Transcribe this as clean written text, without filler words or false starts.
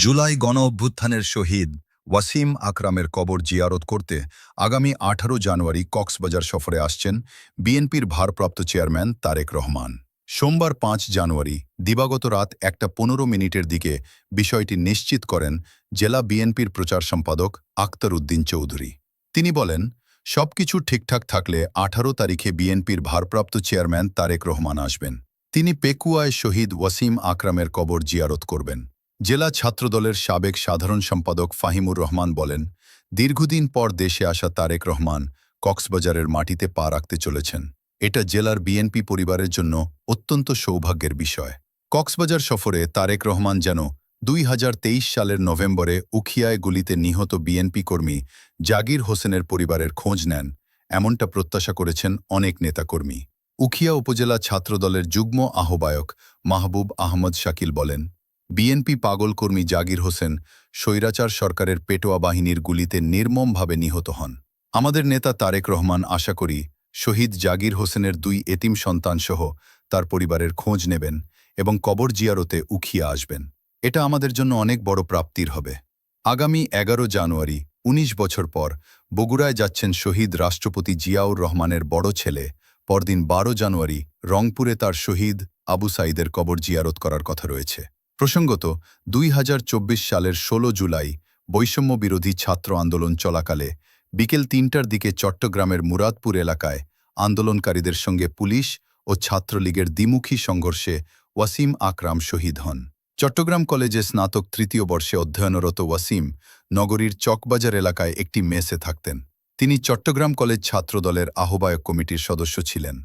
জুলাই গণ-অভ্যুত্থানের শহীদ ওয়াসিম আকরামের কবর জিয়ারত করতে আগামী ১৮ জানুয়ারি কক্সবাজার সফরে আসছেন বিএনপির ভারপ্রাপ্ত চেয়ারম্যান তারেক রহমান। সোমবার ৫ জানুয়ারি দিবাগত রাত ১:১৫ দিকে বিষয়টি নিশ্চিত করেন জেলা বিএনপির প্রচার সম্পাদক আক্তার উদ্দিন চৌধুরী। তিনি বলেন, সবকিছু ঠিকঠাক থাকলে ১৮ তারিখে বিএনপির ভারপ্রাপ্ত চেয়ারম্যান তারেক রহমান আসবেন। তিনি পেকুয়ায় শহীদ ওয়াসিম আকরামের কবর জিয়ারত করবেন। জেলা ছাত্রদলের সাবেক সাধারণ সম্পাদক ফাহিমুর রহমান বলেন, দীর্ঘদিন পর দেশে আসা তারেক রহমান কক্সবাজারের মাটিতে পা রাখতে চলেছেন। এটা জেলার বিএনপি পরিবারের জন্য অত্যন্ত সৌভাগ্যের বিষয়। কক্সবাজার সফরে তারেক রহমান যেন ২০২৩ সালের নভেম্বরে উখিয়ায় গুলিতে নিহত বিএনপি কর্মী জাগির হোসেনের পরিবারের খোঁজ নেন, এমনটা প্রত্যাশা করেছেন অনেক নেতাকর্মী। উখিয়া উপজেলা ছাত্রদলের যুগ্ম আহ্বায়ক মাহবুব আহমদ শাকিল বলেন, বিএনপি পাগল কর্মী জাগির হোসেন স্বৈরাচার সরকারের পেটোয়া বাহিনীর গুলিতে নির্মমভাবে নিহত হন। আমাদের নেতা তারেক রহমান আশা করি শহীদ জাগির হোসেনের ২ এতিম সন্তানসহ তার পরিবারের খোঁজ নেবেন এবং কবর জিয়ারতে উখিয়া আসবেন। এটা আমাদের জন্য অনেক বড় প্রাপ্তির হবে। আগামী ১১ জানুয়ারি ১৯ বছর পর বগুড়ায় যাচ্ছেন শহীদ রাষ্ট্রপতি জিয়াউর রহমানের বড় ছেলে। পরদিন ১২ জানুয়ারি রংপুরে তার শহীদ আবু সাইদের কবর জিয়ারত করার কথা রয়েছে। প্রসঙ্গত, ২০২৪ সালের ১৬ জুলাই বৈষম্য বিরোধী ছাত্র আন্দোলন চলাকালে বিকেল ৩টার দিকে চট্টগ্রামের মুরাদপুর এলাকায় আন্দোলনকারীদের সঙ্গে পুলিশ ও ছাত্রলীগের দ্বিমুখী সংঘর্ষে ওয়াসিম আকরাম শহীদ হন। চট্টগ্রাম কলেজে স্নাতক ৩য় বর্ষে অধ্যয়নরত ওয়াসিম নগরীর চকবাজার এলাকায় একটি মেসে থাকতেন। তিনি চট্টগ্রাম কলেজ ছাত্রদলের আহ্বায়ক কমিটির সদস্য ছিলেন।